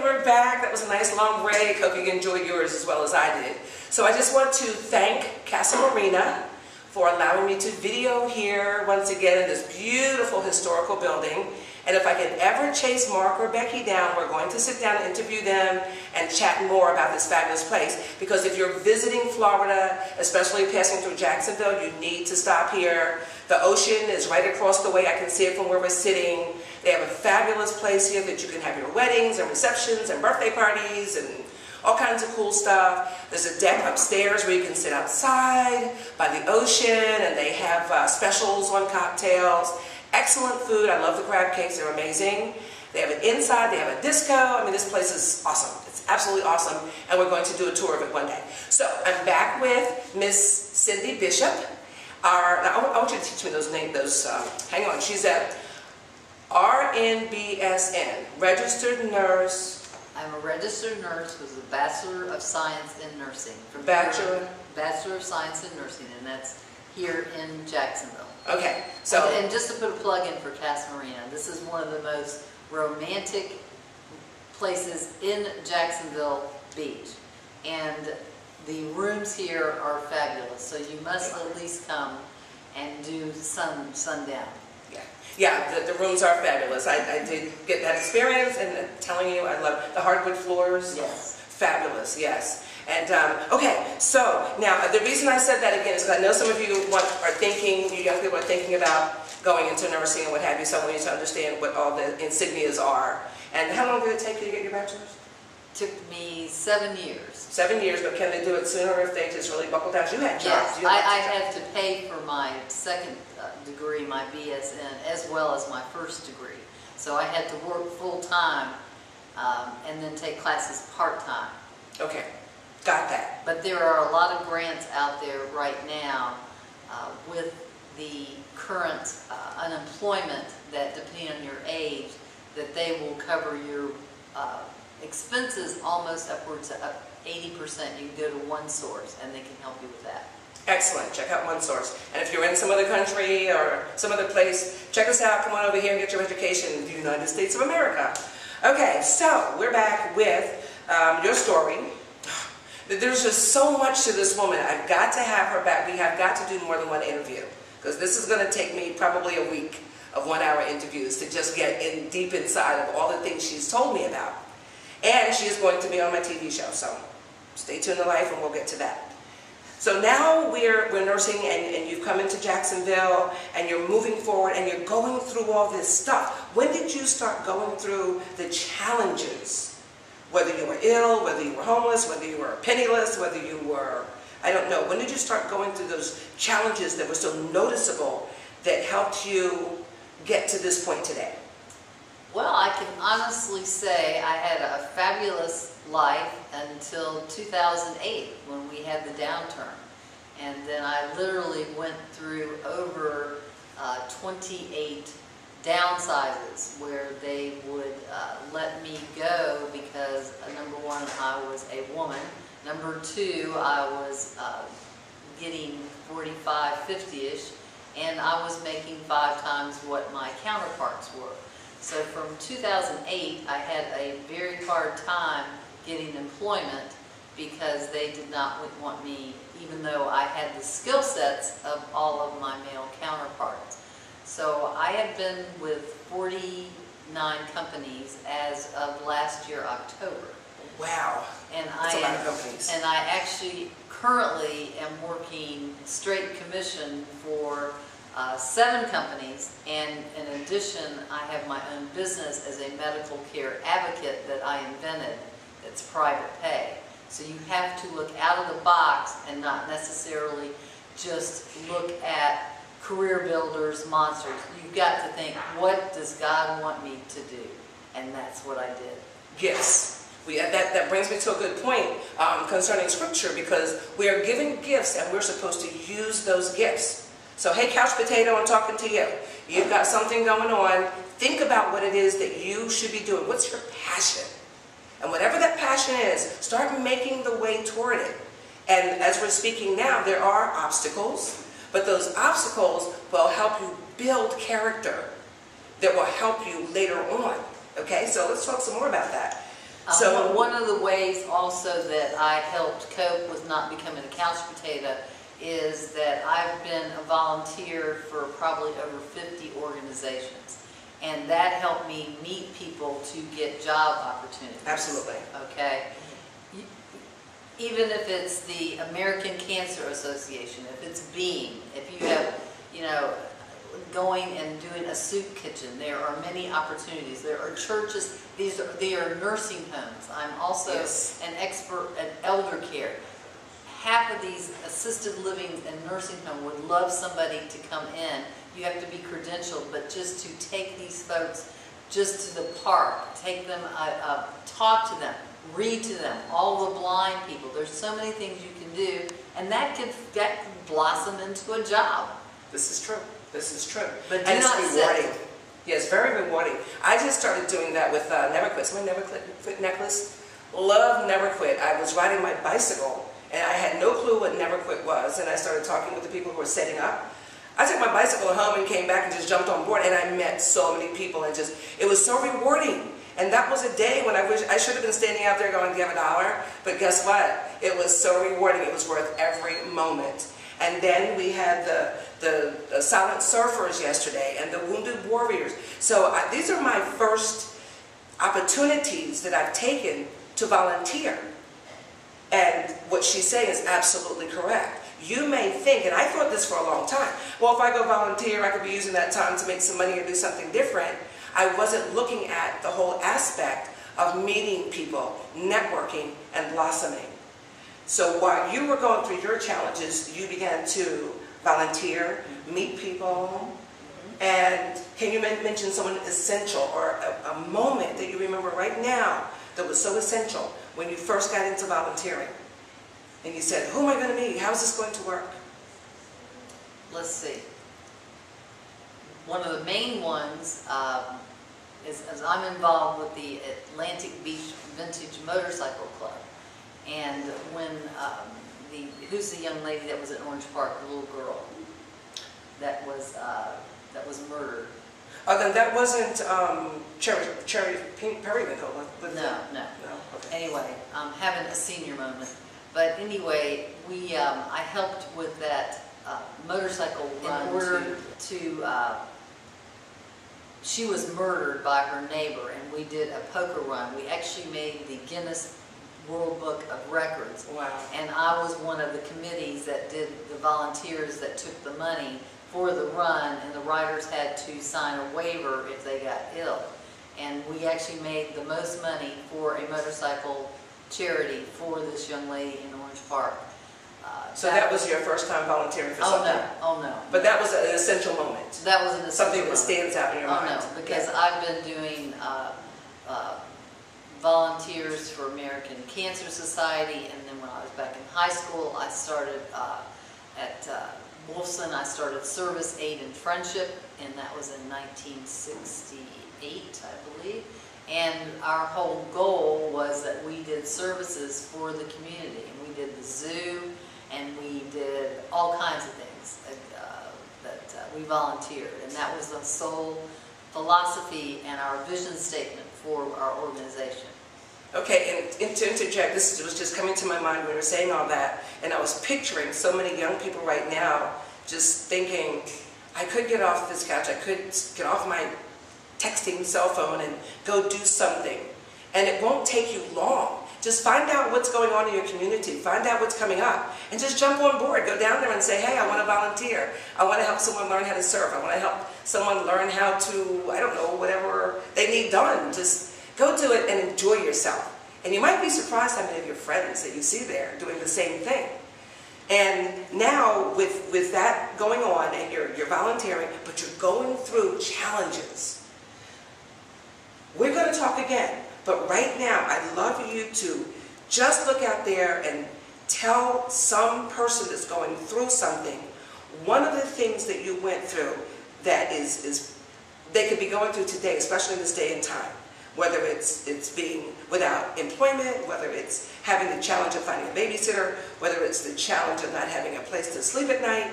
we're back. That was a nice long break. Hope you enjoyed yours as well as I did. So I just want to thank Casa Marina for allowing me to video here once again in this beautiful historical building. And if I can ever chase Mark or Becky down, we're going to sit down and interview them and chat more about this fabulous place. Because if you're visiting Florida, especially passing through Jacksonville, you need to stop here. The ocean is right across the way. I can see it from where we're sitting. They have a fabulous place here that you can have your weddings and receptions and birthday parties and all kinds of cool stuff. There's a deck upstairs where you can sit outside by the ocean, and they have specials on cocktails. Excellent food. I love the crab cakes. They're amazing. They have it inside. They have a disco. I mean, this place is awesome. It's absolutely awesome, and we're going to do a tour of it one day. So I'm back with Miss Cindy Bishop. I want you to teach me those names. Hang on. She's at RN BSN, registered nurse. I'm a registered nurse with a Bachelor of Science in Nursing. Bachelor of Science in Nursing, and that's here in Jacksonville. Okay, so and just to put a plug in for Casa Marina, this is one of the most romantic places in Jacksonville Beach, and the rooms here are fabulous. So you must at least come and do sundown. Yeah, the rooms are fabulous. I did get that experience, and I'm telling you, I love the hardwood floors. Yes. Fabulous, yes. And, okay, so now the reason I said that again is because I know some of you are thinking, you young people are thinking about going into nursing and what have you, so I want you to understand what all the insignias are. And how long did it take you to get your bachelor's? Took me 7 years. 7 years, but can they do it sooner if they just really buckle down? You had jobs. Yes, I had to pay for my second degree, my BSN, as well as my first degree. So I had to work full-time and then take classes part-time. Okay, got that. But there are a lot of grants out there right now with the current unemployment that, depending on your age, that they will cover your expenses almost upwards of 80%. You can go to OneSource and they can help you with that. Excellent. Check out OneSource. And if you're in some other country or some other place, check us out. Come on over here and get your education in the United States of America. Okay, so we're back with your story. There's just so much to this woman. I've got to have her back. We have got to do more than one interview, because this is going to take me probably a week of 1-hour interviews to just get in deep inside of all the things she's told me about. And she is going to be on my TV show, so stay tuned to life and we'll get to that. So now we're nursing, and you've come into Jacksonville and you're moving forward and you're going through all this stuff. When did you start going through the challenges? Whether you were ill, whether you were homeless, whether you were penniless, whether you were, I don't know. When did you start going through those challenges that were so noticeable that helped you get to this point today? Well, I can honestly say I had a fabulous life until 2008 when we had the downturn. And then I literally went through over 28 downsizes where they would let me go because, number one, I was a woman. Number two, I was getting 45, 50-ish, and I was making 5 times what my counterparts were. So from 2008, I had a very hard time getting employment because they did not want me, even though I had the skill sets of all of my male counterparts. So I have been with 49 companies as of last year, October. Wow, that's a lot of companies. And I actually currently am working straight commission for 7 companies, and in addition, I have my own business as a medical care advocate that I invented that's private pay. So you have to look out of the box and not necessarily just look at career builders, monsters. You've got to think, what does God want me to do? And that's what I did. Gifts. That brings me to a good point concerning Scripture, because we are given gifts and we're supposed to use those gifts. So, hey, couch potato, I'm talking to you. You've got something going on. Think about what it is that you should be doing. What's your passion? And whatever that passion is, start making the way toward it. And as we're speaking now, there are obstacles, but those obstacles will help you build character that will help you later on. Okay, so let's talk some more about that. So one of the ways also that I helped cope with not becoming a couch potato is that I've been a volunteer for probably over 50 organizations. And that helped me meet people to get job opportunities. Absolutely. Okay? Even if it's the American Cancer Association, if it's Beam, if you have, you know, going and doing a soup kitchen, there are many opportunities. There are churches, they are nursing homes. I'm also an expert at elder care. Half of these assisted living and nursing home would love somebody to come in. You have to be credentialed, but just to take these folks just to the park, take them, talk to them, read to them, all the blind people. There's so many things you can do, and that could blossom into a job. This is true. This is true. But and it's rewarding. Yes, very rewarding. I just started doing that with Never Quit. My Never Quit necklace. Love Never Quit. I was riding my bicycle, and I had no clue what Never Quit was, and I started talking with the people who were setting up. I took my bicycle home and came back and just jumped on board, and I met so many people, and it was so rewarding. And that was a day when I wish I should have been standing out there going, "Do you have $1?" But guess what? It was so rewarding. It was worth every moment. And then we had the silent surfers yesterday and the wounded warriors. So these are my first opportunities that I've taken to volunteer. And what she's saying is absolutely correct. You may think, and I thought this for a long time, well, if I go volunteer, I could be using that time to make some money or do something different. I wasn't looking at the whole aspect of meeting people, networking, and blossoming. So while you were going through your challenges, you began to volunteer, meet people, and can you mention someone essential or a moment that you remember right now that was so essential when you first got into volunteering? And you said, who am I going to meet? How is this going to work? Let's see. One of the main ones is as I'm involved with the Atlantic Beach Vintage Motorcycle Club. And when who's the young lady that was at Orange Park, the little girl that was murdered? Oh, then that wasn't Cherry Perryman, though. No. Okay. Anyway, I'm having a senior moment. But anyway, I helped with that motorcycle run in order to she was murdered by her neighbor, and we did a poker run. We actually made the Guinness World Book of Records. Wow. And I was one of the committees that did the volunteers that took the money for the run, and the riders had to sign a waiver if they got ill. And we actually made the most money for a motorcycle charity for this young lady in Orange Park. So that was your first time volunteering for something? Oh no. But that was an essential moment? That was an essential something moment. That stands out in your mind? Oh no, because I've been doing volunteers for American Cancer Society, and then when I was back in high school, I started at Wolfson. I started Service, Aid, and Friendship, and that was in 1968, I believe. And our whole goal was that we did services for the community, and we did the zoo, and we did all kinds of things that we volunteered, and that was the sole philosophy and our vision statement for our organization. Okay, and to interject, this was just coming to my mind when you were saying all that, and I was picturing so many young people right now just thinking, I could get off this couch, I could get off my texting cell phone and go do something. And it won't take you long. Just find out what's going on in your community, find out what's coming up, and just jump on board. Go down there and say, hey, I want to volunteer. I want to help someone learn how to surf. I want to help someone learn how to, I don't know, whatever they need done. Just go do it and enjoy yourself. And you might be surprised how many of your friends that you see there doing the same thing. And now with that going on, and you're volunteering, but you're going through challenges. We're going to talk again. But right now, I'd love you to just look out there and tell some person that's going through something, one of the things that you went through that they could be going through today, especially in this day and time. Whether it's being without employment, whether it's having the challenge of finding a babysitter, whether it's the challenge of not having a place to sleep at night.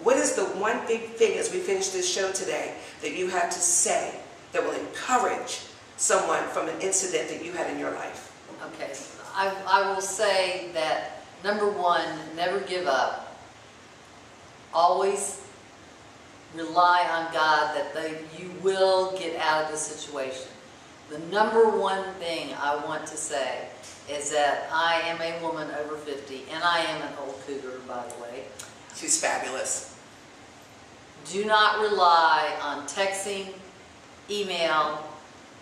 What is the one big thing as we finish this show today that you have to say that will encourage someone from an incident that you had in your life? I will say that, number one, never give up. Always rely on God that you will get out of the situation. The number one thing I want to say is that I am a woman over 50, and I am an old cougar, by the way. She's fabulous. Do not rely on texting, email,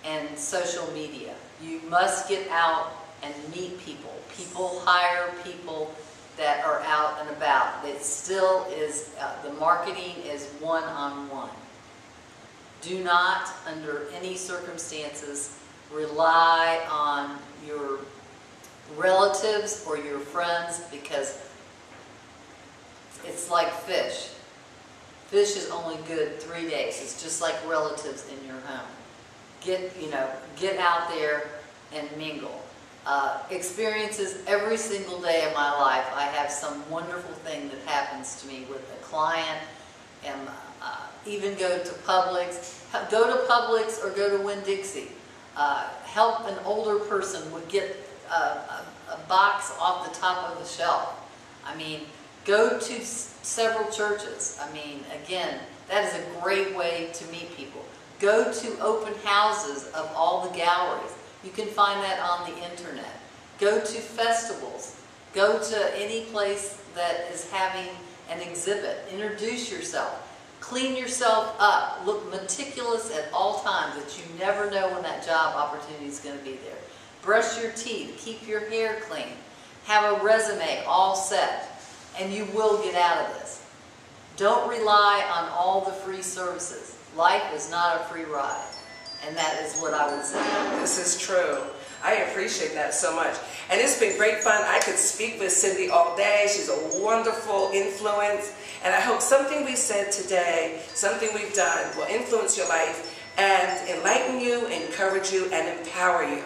and social media. You must get out and meet people. People hire people that are out and about. It still is, the marketing is one-on-one. Do not, under any circumstances, rely on your relatives or your friends, because it's like fish. Fish is only good 3 days. It's just like relatives in your home. Get out there and mingle. Experiences every single day of my life. I have some wonderful thing that happens to me with a client, and even go to Publix. Go to Publix or go to Winn-Dixie. Help an older person would get a box off the top of the shelf. I mean, go to several churches. I mean, again, that is a great way to meet people. Go to open houses of all the galleries. You can find that on the internet. Go to festivals. Go to any place that is having an exhibit. Introduce yourself. Clean yourself up. Look meticulous at all times, that you never know when that job opportunity is going to be there. Brush your teeth. Keep your hair clean. Have a resume all set, and you will get out of this. Don't rely on all the free services. Life is not a free ride, and that is what I would say. This is true. I appreciate that so much. And it's been great fun. I could speak with Cindy all day. She's a wonderful influence. And I hope something we said today, something we've done, will influence your life and enlighten you, encourage you, and empower you.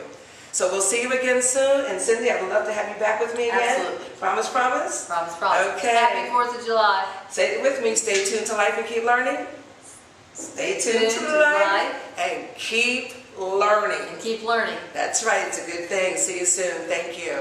So we'll see you again soon. And Cindy, I would love to have you back with me again. Absolutely. Promise, promise? Promise, promise. Okay. Happy 4th of July. Say it with me. Stay tuned to life and keep learning. Stay tuned to life and keep learning. And keep learning. That's right. It's a good thing. See you soon. Thank you.